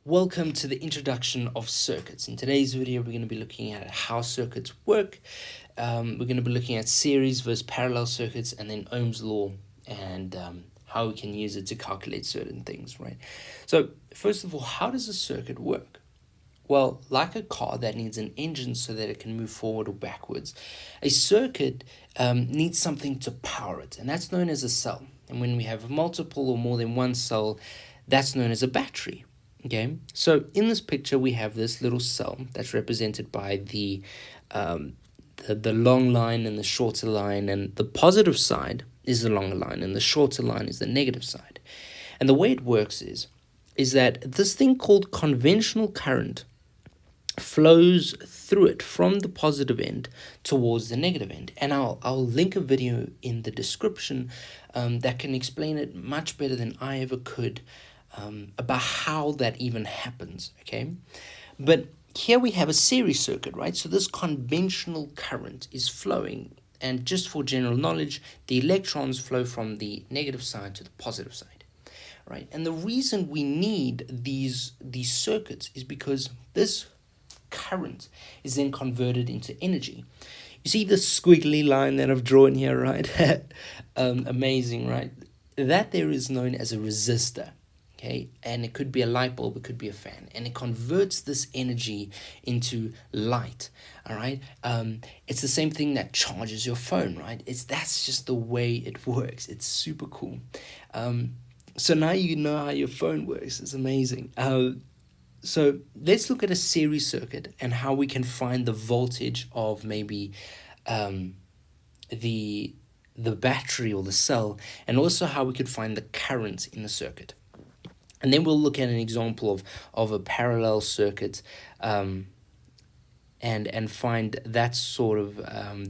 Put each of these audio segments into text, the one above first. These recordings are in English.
Welcome to the introduction of circuits. In today's video, we're going to be looking at how circuits work. We're going to be looking at series versus parallel circuits and then Ohm's law and how we can use it to calculate certain things, right? So first of all, how does a circuit work? Well, like a car that needs an engine so that it can move forward or backwards, a circuit needs something to power it, and that's known as a cell. And when we have multiple or more than one cell, that's known as a battery. Okay, so in this picture we have this little cell that's represented by the long line and the shorter line, and the positive side is the longer line and the shorter line is the negative side. And the way it works is that this thing called conventional current flows through it from the positive end towards the negative end, and I'll link a video in the description that can explain it much better than I ever could, about how that even happens, okay? But here we have a series circuit, right? So this conventional current is flowing, and just for general knowledge, the electrons flow from the negative side to the positive side, right? And the reason we need these circuits is because this current is then converted into energy. You see the squiggly line that I've drawn here, right? Amazing, right? That there is known as a resistor. Okay, and it could be a light bulb, it could be a fan, and it converts this energy into light. All right, it's the same thing that charges your phone, right? That's just the way it works. It's super cool. So now you know how your phone works. It's amazing. So let's look at a series circuit and how we can find the voltage of maybe the battery or the cell, and also how we could find the current in the circuit. And then we'll look at an example of a parallel circuit, and find that sort of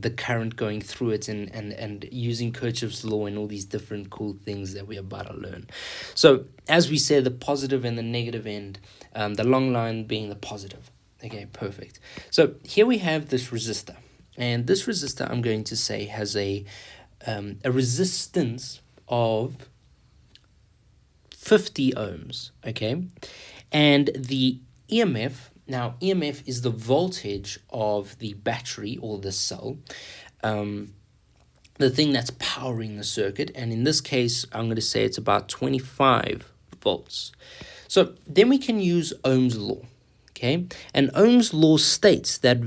the current going through it, and using Kirchhoff's law and all these different cool things that we're about to learn. So as we said, the positive and the negative end, the long line being the positive. Okay, perfect. So here we have this resistor, and this resistor, I'm going to say, has a resistance of 50 ohms, okay? And the EMF, now EMF is the voltage of the battery or the cell, the thing that's powering the circuit, and in this case, I'm going to say it's about 25 volts. So then we can use Ohm's law, okay? And Ohm's law states that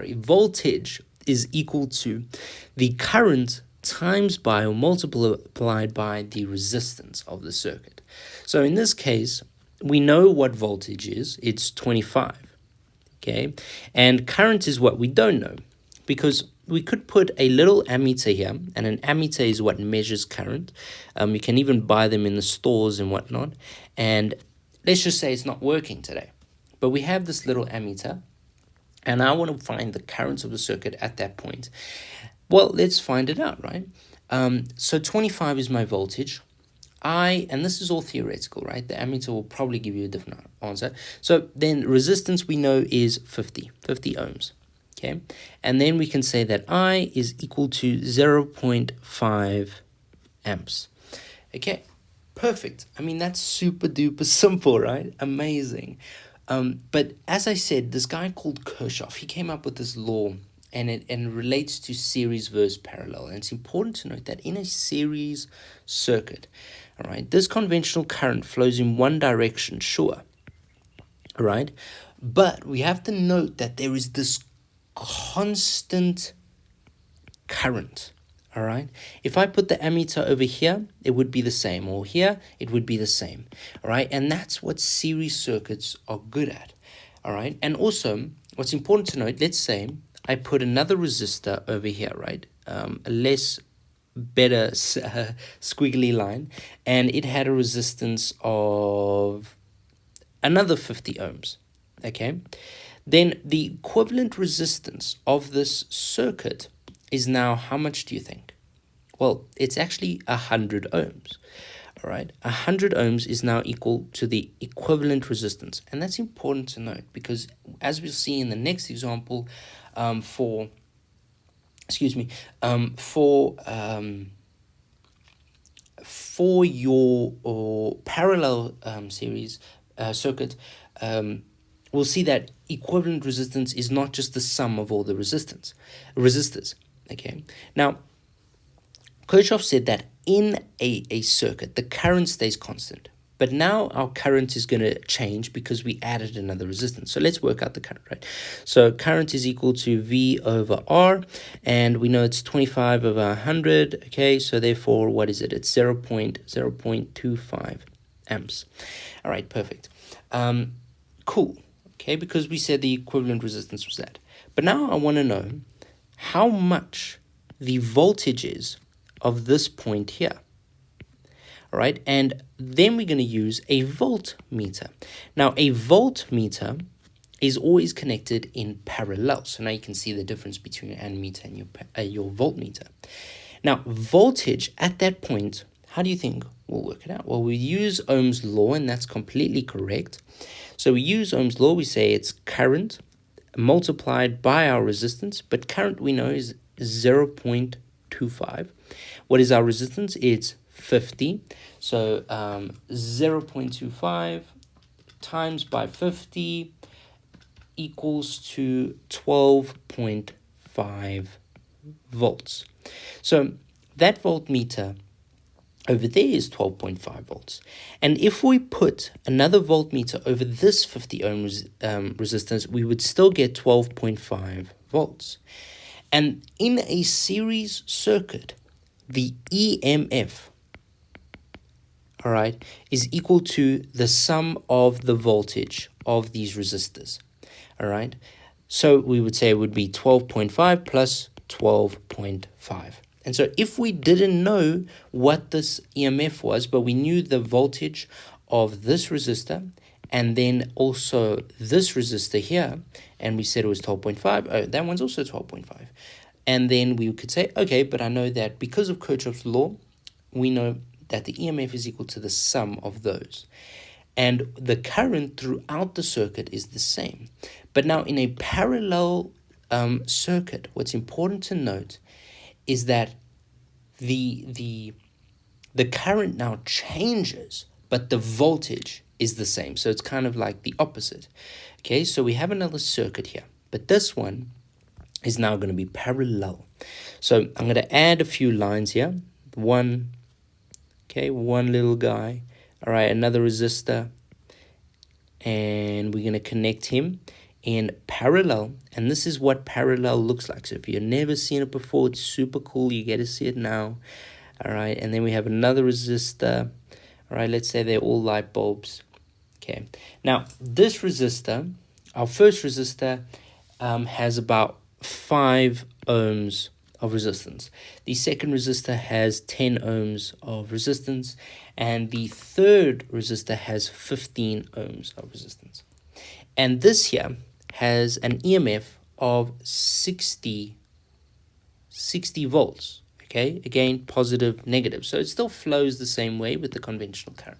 voltage is equal to the current times by or multiplied by the resistance of the circuit. So in this case, we know what voltage is. It's 25, okay? And current is what we don't know, because we could put a little ammeter here, and an ammeter is what measures current. You can even buy them in the stores and whatnot. And let's just say it's not working today, but we have this little ammeter, and I want to find the current of the circuit at that point. Well, let's find it out, right? So 25 is my voltage. And this is all theoretical, right? The ammeter will probably give you a different answer. So then resistance we know is 50 ohms, okay? And then we can say that I is equal to 0.5 amps. Okay, perfect. I mean, that's super duper simple, right? Amazing. But as I said, this guy called Kirchhoff, he came up with this law, and it relates to series versus parallel. And it's important to note that in a series circuit, all right, this conventional current flows in one direction, sure, all right? But we have to note that there is this constant current, all right? If I put the ammeter over here, it would be the same, or here, it would be the same, all right? And that's what series circuits are good at, all right? And also, what's important to note, let's say I put another resistor over here, right? A better squiggly line, and it had a resistance of another 50 ohms, okay? Then the equivalent resistance of this circuit is now, how much do you think? Well, it's actually 100 ohms, all right? 100 ohms is now equal to the equivalent resistance, and that's important to note, because as we'll see in the next example, for for your or parallel series circuit, we'll see that equivalent resistance is not just the sum of all the resistors. Okay. Now, Kirchhoff said that in a circuit, the current stays constant. But now our current is going to change because we added another resistance. So let's work out the current, right? So current is equal to V over R, and we know it's 25 over 100. Okay, so therefore, what is it? It's 0.25 amps. All right, perfect. Cool. Okay, because we said the equivalent resistance was that. But now I want to know how much the voltage is of this point here. All right, and then we're going to use a voltmeter. Now, a voltmeter is always connected in parallel. So now you can see the difference between your ammeter and your voltmeter. Now, voltage at that point, how do you think we'll work it out? Well, we use Ohm's law, and that's completely correct. So we use Ohm's law. We say it's current multiplied by our resistance, but current we know is 0.25. What is our resistance? It's 50. So 0.25 times by 50 equals to 12.5 volts. So that voltmeter over there is 12.5 volts. And if we put another voltmeter over this 50 ohm resistance, we would still get 12.5 volts. And in a series circuit, the EMF, all right, is equal to the sum of the voltage of these resistors, all right? So we would say it would be 12.5 plus 12.5. And so if we didn't know what this EMF was, but we knew the voltage of this resistor and then also this resistor here, and we said it was 12.5, oh, that one's also 12.5. And then we could say, okay, but I know that because of Kirchhoff's law, we know that the EMF is equal to the sum of those. And the current throughout the circuit is the same. But now in a parallel circuit, what's important to note is that the current now changes, but the voltage is the same. So it's kind of like the opposite. Okay, so we have another circuit here, but this one is now going to be parallel. So I'm going to add a few lines here. One little guy. All right, another resistor. And we're going to connect him in parallel. And this is what parallel looks like. So if you've never seen it before, it's super cool. You get to see it now. All right, and then we have another resistor. All right, let's say they're all light bulbs. Okay, now this resistor, our first resistor, has about 5 ohms of resistance. The second resistor has 10 ohms of resistance, and the third resistor has 15 ohms of resistance. And this here has an EMF of 60 volts. Okay, again, positive, negative. So it still flows the same way with the conventional current.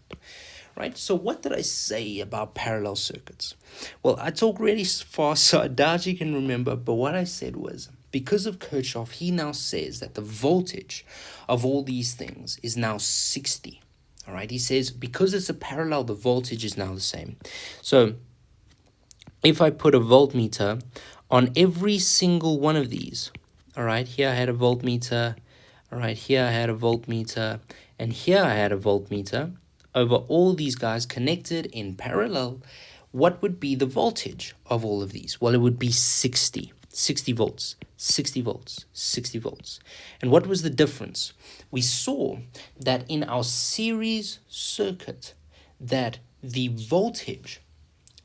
Right, so what did I say about parallel circuits? Well, I talked really fast, so I doubt you can remember, but what I said was, because of Kirchhoff, he now says that the voltage of all these things is now 60. All right, he says because it's a parallel, the voltage is now the same. So if I put a voltmeter on every single one of these, all right, here I had a voltmeter, all right, here I had a voltmeter, and here I had a voltmeter, over all these guys connected in parallel, what would be the voltage of all of these? Well, it would be 60 volts, 60 volts, 60 volts. And what was the difference? We saw that in our series circuit that the voltage,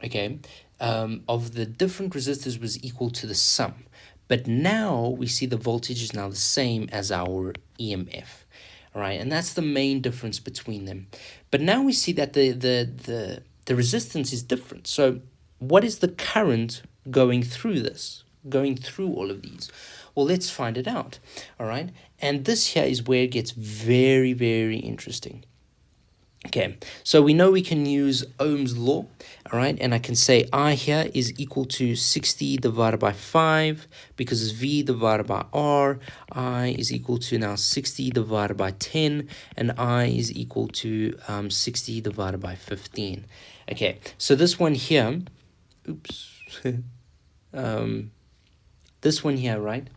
okay, of the different resistors was equal to the sum. But now we see the voltage is now the same as our EMF. All right, and that's the main difference between them. But now we see that the resistance is different. So what is the current going through this, going through all of these? Well, let's find it out. All right, and this here is where it gets very, very interesting. Okay, so we know we can use Ohm's law, all right? And I can say I here is equal to 60 divided by 5 because it's V divided by R. I is equal to now 60 divided by 10, and I is equal to 60 divided by 15. Okay, so this one here, oops, this one here, right?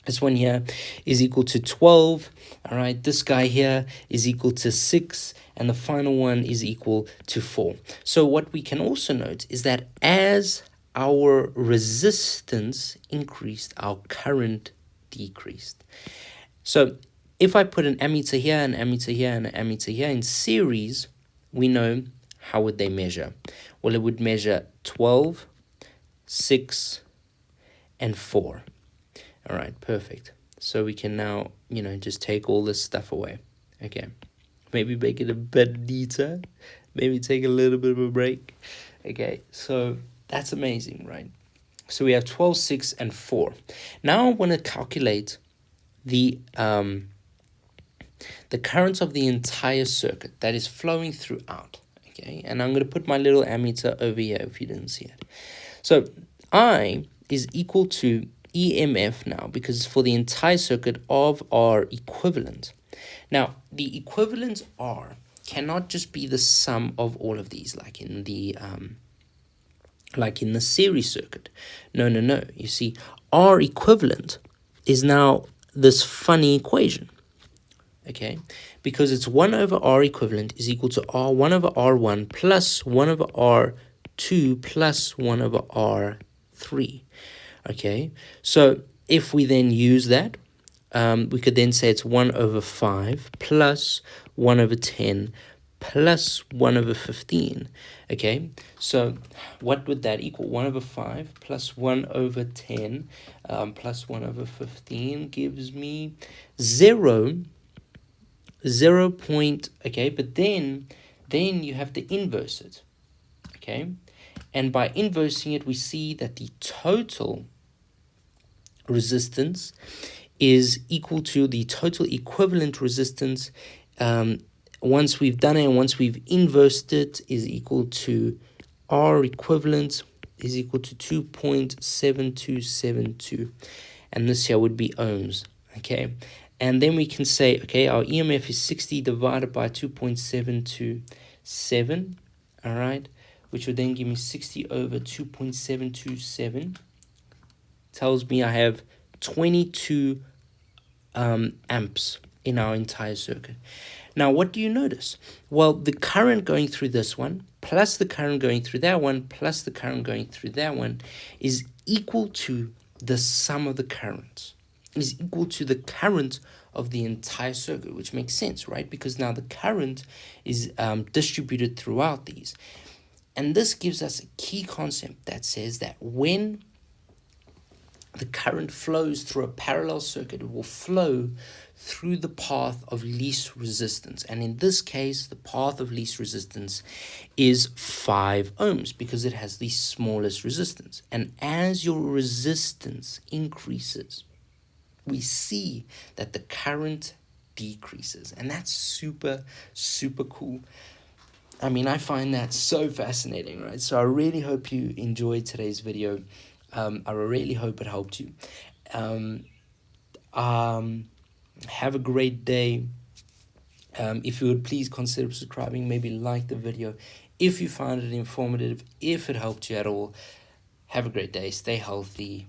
This one here is equal to 12, all right? This guy here is equal to 6, and the final one is equal to 4. So what we can also note is that as our resistance increased, our current decreased. So if I put an ammeter here, an ammeter here, and an ammeter here in series, we know how would they measure? Well, it would measure 12, 6, and 4. All right, perfect. So we can now, just take all this stuff away. Okay, maybe make it a bit neater. Maybe take a little bit of a break. Okay, so that's amazing, right? So we have 12, 6, and 4. Now I want to calculate the current of the entire circuit that is flowing throughout. Okay, and I'm going to put my little ammeter over here if you didn't see it. So I is equal to EMF now, because it's for the entire circuit of R equivalent. Now, the equivalent R cannot just be the sum of all of these, like in the series circuit. No. You see, R equivalent is now this funny equation. Okay, because it's 1 over R equivalent is equal to R1 over R1 plus 1 over R2 plus 1 over R3. Okay, so if we then use that, we could then say it's 1 over 5 plus 1 over 10 plus 1 over 15. Okay, so what would that equal? 1 over 5 plus 1 over 10 plus 1 over 15 gives me 0 point, okay, but then you have to inverse it, okay, and by inversing it we see that the total resistance is equal to the total equivalent resistance once we've done it and once we've inversed it is equal to R equivalent is equal to 2.7272, and this here would be ohms. Okay, and then we can say, okay, our EMF is 60 divided by 2.727, all right, which would then give me 60 over 2.727. Tells me I have 22 amps in our entire circuit. Now, what do you notice? Well, the current going through this one, plus the current going through that one, plus the current going through that one, is equal to the sum of the currents. Is equal to the current of the entire circuit, which makes sense, right? Because now the current is distributed throughout these. And this gives us a key concept that says that when the current flows through a parallel circuit, it will flow through the path of least resistance. And in this case, the path of least resistance is 5 ohms because it has the smallest resistance. And as your resistance increases, we see that the current decreases. And that's super, super cool. I mean, I find that so fascinating, right? So I really hope you enjoyed today's video. I really hope it helped you. Have a great day. If you would please consider subscribing, maybe like the video if you found it informative, if it helped you at all. Have a great day. Stay healthy.